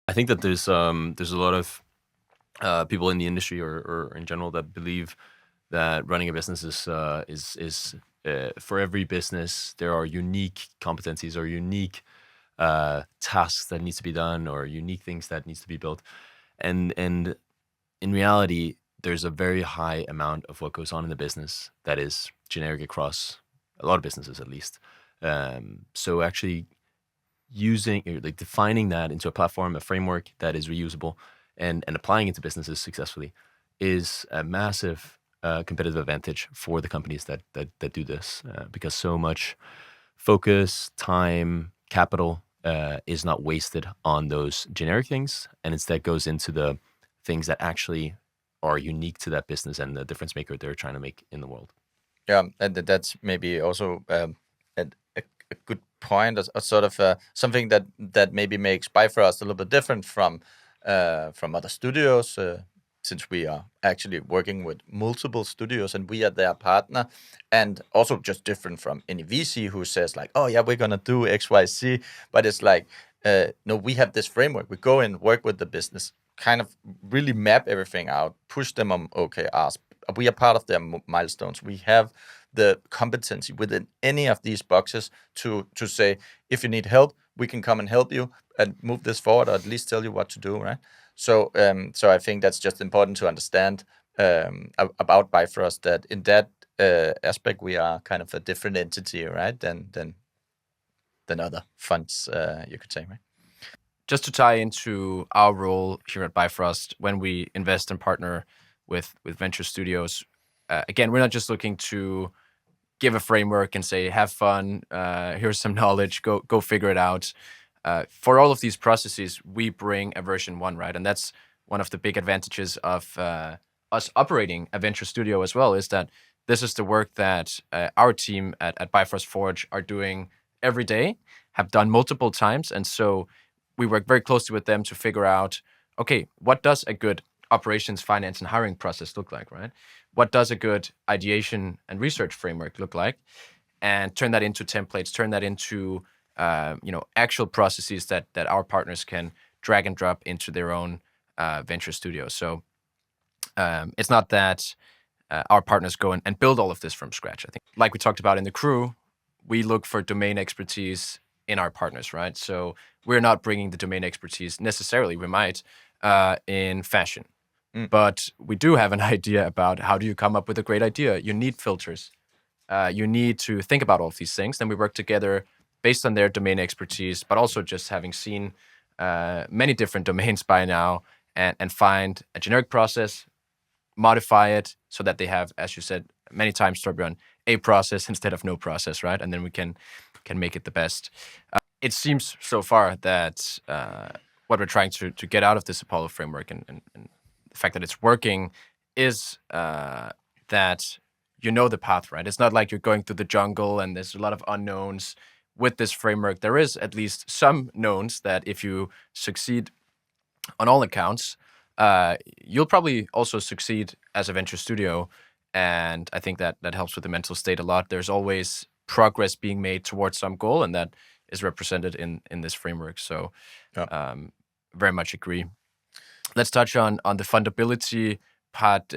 I think that there's a lot of people in the industry or in general that believe that running a business is for every business there are unique competencies or unique tasks that needs to be done or unique things that needs to be built, and in reality, there's a very high amount of what goes on in the business that is generic across a lot of businesses, at least. So actually using or like defining that into a platform, a framework that is reusable and applying it to businesses successfully is a massive competitive advantage for the companies that do this because so much focus, time, capital is not wasted on those generic things and instead goes into the things that actually are unique to that business and the difference maker they're trying to make in the world. Yeah, and that's maybe also a, a good point, a sort of something that maybe makes Bifrost a little bit different from other studios, since we are actually working with multiple studios and we are their partner, and also just different from any VC who says like, oh yeah, we're gonna do X, Y, Z, but it's like, no, we have this framework. We go and work with the business, kind of really map everything out, push them on OKRs. We are part of their milestones. We have the competency within any of these boxes to say, if you need help, we can come and help you and move this forward, or at least tell you what to do, right? So I think that's just important to understand about Bifrost, that in that aspect we are kind of a different entity, right, than other funds, you could say, right? Just to tie into our role here at Bifrost, when we invest and partner with venture studios, again, we're not just looking to give a framework and say, have fun, here's some knowledge, go figure it out. For all of these processes, we bring a version 1, right? And that's one of the big advantages of us operating a venture studio as well, is that this is the work that our team at Bifrost Forge are doing every day, have done multiple times. And so we work very closely with them to figure out, okay, what does a good operations, finance, and hiring process look like, right? What does a good ideation and research framework look like? And turn that into templates, turn that into actual processes that our partners can drag and drop into their own venture studio. So it's not that our partners go and build all of this from scratch. I think, like we talked about in the crew, we look for domain expertise in our partners, right? So we're not bringing the domain expertise necessarily. We might in fashion, but we do have an idea about how do you come up with a great idea. You need filters. You need to think about all of these things. Then we work together based on their domain expertise, but also just having seen many different domains by now, and find a generic process, modify it so that they have, as you said many times, Torbjörn, a process instead of no process, right? And then we can make it the best. It seems so far that what we're trying to get out of this Apollo framework and the fact that it's working is that you know the path, right? It's not like you're going through the jungle and there's a lot of unknowns. With this framework, there is at least some knowns that if you succeed on all accounts, you'll probably also succeed as a venture studio. And I think that helps with the mental state a lot. There's always progress being made towards some goal, and that is represented in this framework. So very much agree. Let's touch on the fundability part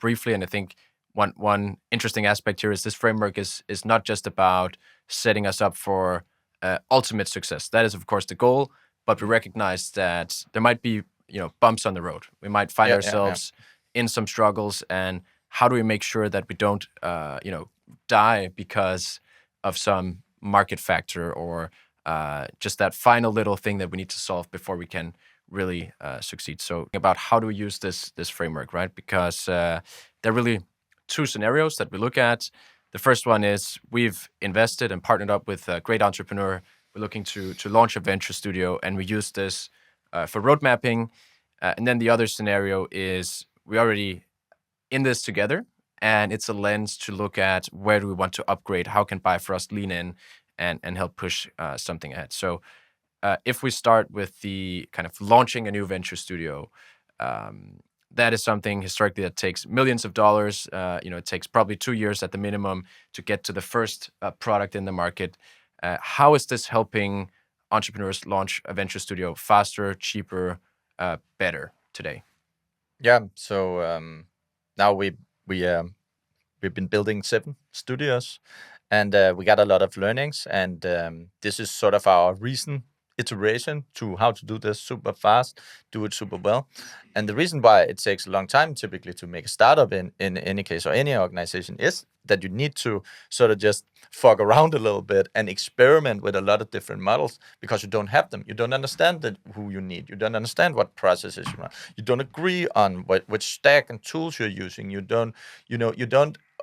briefly. And I think one interesting aspect here is this framework is not just about setting us up for ultimate success. That is, of course, the goal, but we recognize that there might be bumps on the road. We might find ourselves in some struggles, and how do we make sure that we don't die because of some market factor or just that final little thing that we need to solve before we can really succeed. So about how do we use this framework, right? Because there are really two scenarios that we look at. The first one is we've invested and partnered up with a great entrepreneur. We're looking to launch a venture studio, and we use this for road mapping. And then the other scenario is we already in this together, and it's a lens to look at where do we want to upgrade, how can Bifrost lean in and help push something ahead. So if we start with the kind of launching a new venture studio, that is something historically that takes millions of dollars. It takes probably 2 years at the minimum to get to the first product in the market. How is this helping entrepreneurs launch a venture studio faster, cheaper, better today? Yeah. So now we've been building 7 studios, and we got a lot of learnings. And this is sort of our recent iteration to how to do this super fast, do it super well. And the reason why it takes a long time typically to make a startup in any case or any organization is that you need to sort of just fuck around a little bit and experiment with a lot of different models because you don't have them. You don't understand who you need. You don't understand what processes you want. You don't agree on which stack and tools you're using. You don't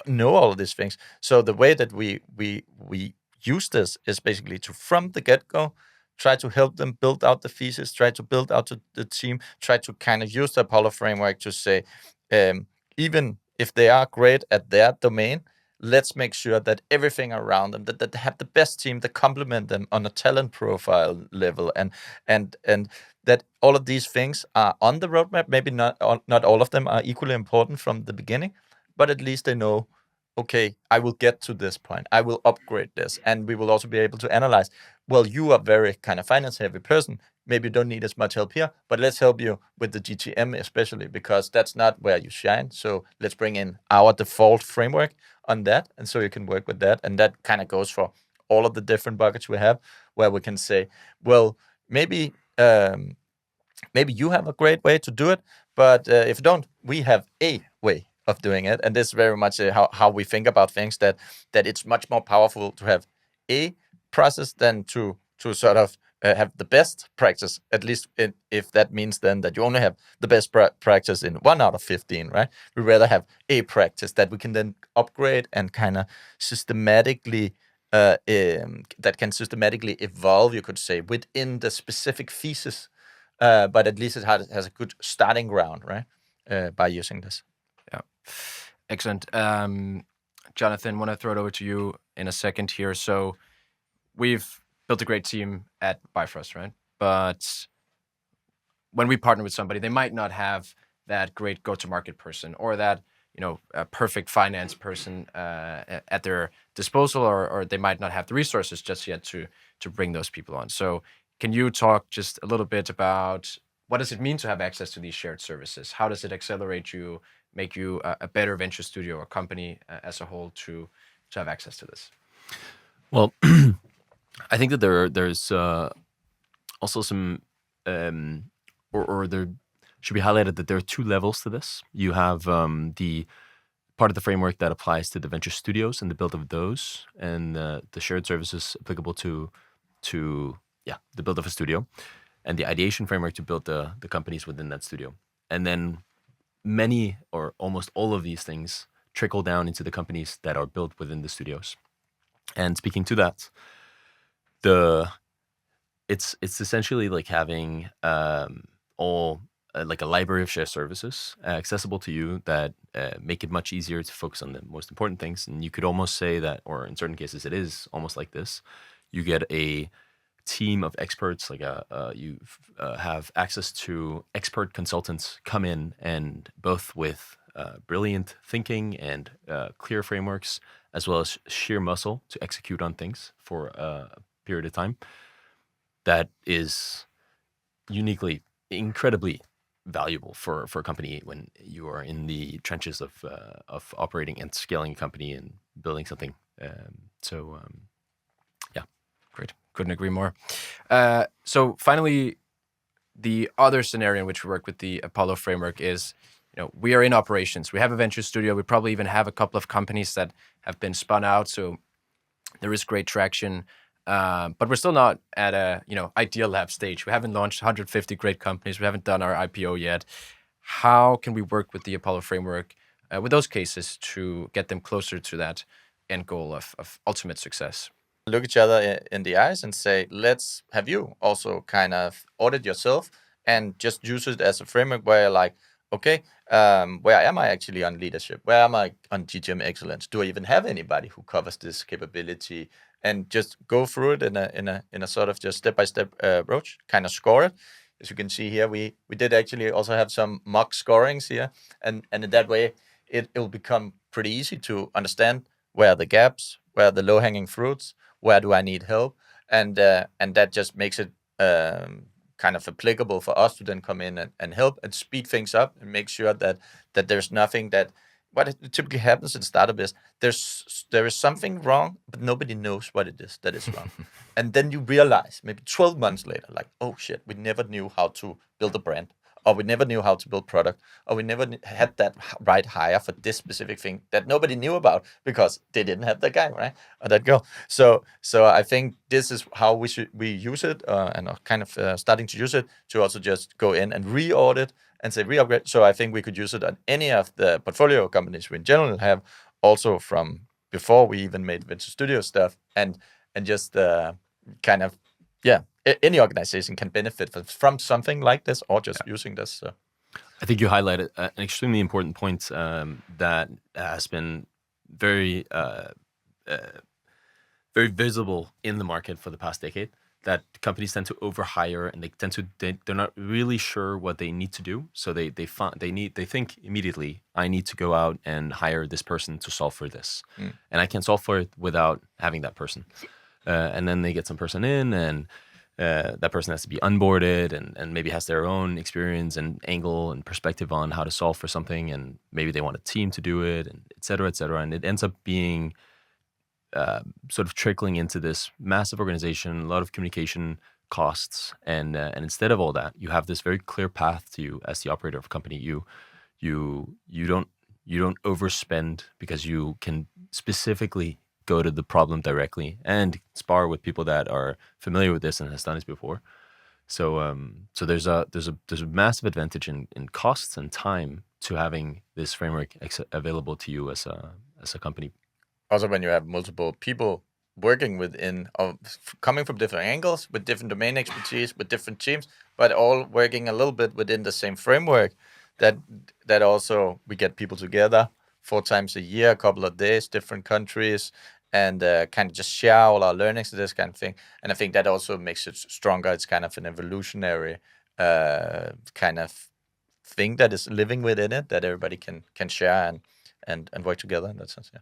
know all of these things. So the way that we use this is basically to, from the get-go, try to help them build out the thesis, try to build out the team, try to kind of use the Apollo framework to say, even if they are great at their domain, let's make sure that everything around them, that they have the best team, that complement them on a talent profile level, and that all of these things are on the roadmap. Maybe not all of them are equally important from the beginning, but at least they know, okay, I will get to this point. I will upgrade this. And we will also be able to analyze, well, you are very kind of finance heavy person. Maybe you don't need as much help here, but let's help you with the GTM especially, because that's not where you shine. So let's bring in our default framework on that. And so you can work with that. And that kind of goes for all of the different buckets we have, where we can say, well, maybe you have a great way to do it, but if you don't, we have a way of doing it. And this is very much how we think about things, that it's much more powerful to have a process than to sort of have the best practice, at least if that means then that you only have the best practice in 1 out of 15, right? We rather have a practice that we can then upgrade and kind of systematically that can systematically evolve, you could say, within the specific thesis. But at least it has a good starting ground, right? By using this. Yeah, excellent. Jonathan, want to throw it over to you in a second here. So we've built a great team at Bifrost, right? But when we partner with somebody, they might not have that great go-to-market person or that a perfect finance person at their disposal, or they might not have the resources just yet to bring those people on. So can you talk just a little bit about what does it mean to have access to these shared services? How does it accelerate you, make you a better venture studio or company as a whole to have access to this? Well, I think that there's also some, or there should be highlighted that there are 2 levels to this. You have the part of the framework that applies to the venture studios and the build of those, and the shared services applicable to the build of a studio, and the ideation framework to build the companies within that studio. And then many or almost all of these things trickle down into the companies that are built within the studios. And speaking to that, it's essentially like having like a library of shared services accessible to you that make it much easier to focus on the most important things. And you could almost say that, or in certain cases, it is almost like this. You get a team of experts, like you have access to expert consultants come in, and both with brilliant thinking and clear frameworks, as well as sheer muscle to execute on things for a period of time. That is uniquely, incredibly valuable for a company when you are in the trenches of operating and scaling a company and building something. Yeah. Great. Couldn't agree more. So finally, the other scenario in which we work with the Apollo framework is, we are in operations. We have a venture studio. We probably even have a couple of companies that have been spun out. So there is great traction. But we're still not at a ideal lab stage. We haven't launched 150 great companies. We haven't done our IPO yet. How can we work with the Apollo framework with those cases to get them closer to that end goal of ultimate success? Look each other in the eyes and say, let's have you also kind of audit yourself and just use it as a framework where you're like, okay, where am I actually on leadership? Where am I on GTM excellence? Do I even have anybody who covers this capability? And just go through it in a sort of just step-by-step approach, kind of score it. As you can see here, we did actually also have some mock scorings here. And in that way, it will become pretty easy to understand where are the gaps, where are the low-hanging fruits, where do I need help, and that just makes it kind of applicable for us to then come in and help and speed things up and make sure that there's nothing that what typically happens in startup is there is something wrong, but nobody knows what it is that is wrong. And then you realize maybe 12 months later, like, oh shit, we never knew how to build a brand, or we never knew how to build product, or we never had that right hire for this specific thing that nobody knew about because they didn't have that guy, right, or that girl. So I think this is how we use it, and are kind of starting to use it to also just go in and re-audit and say re-upgrade. So I think we could use it on any of the portfolio companies we in general have, also from before we even made Venture Studio stuff, and just kind of, yeah, any organization can benefit from something like this or just using this. So. I think you highlighted an extremely important point that has been very very visible in the market for the past decade, that companies tend to overhire and they're not really sure what they need to do. So they think immediately, I need to go out and hire this person to solve for this. And I can't solve for it without having that person. And then they get some person in, and that person has to be onboarded and maybe has their own experience and angle and perspective on how to solve for something. And maybe they want a team to do it, and et cetera, et cetera. And it ends up being sort of trickling into this massive organization, a lot of communication costs, and instead of all that, you have this very clear path to you as the operator of a company. You don't overspend because you can specifically go to the problem directly and spar with people that are familiar with this and has done this before. So there's a massive advantage in costs and time to having this framework available to you as a company. Also, when you have multiple people working within, coming from different angles, with different domain expertise, with different teams, but all working a little bit within the same framework, that also we get people together 4 times a year, a couple of days, different countries, and kind of just share all our learnings and this kind of thing. And I think that also makes it stronger. It's kind of an evolutionary kind of thing that is living within it, that everybody can share and work together in that sense. Yeah.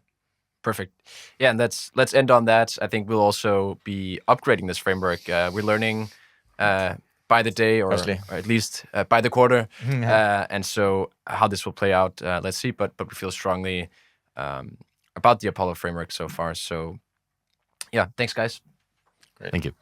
Perfect. Yeah, and let's end on that. I think we'll also be upgrading this framework. We're learning by the day, or at least by the quarter. And so how this will play out, let's see. But we feel strongly about the Apollo framework so far. So yeah, thanks, guys. Great. Thank you.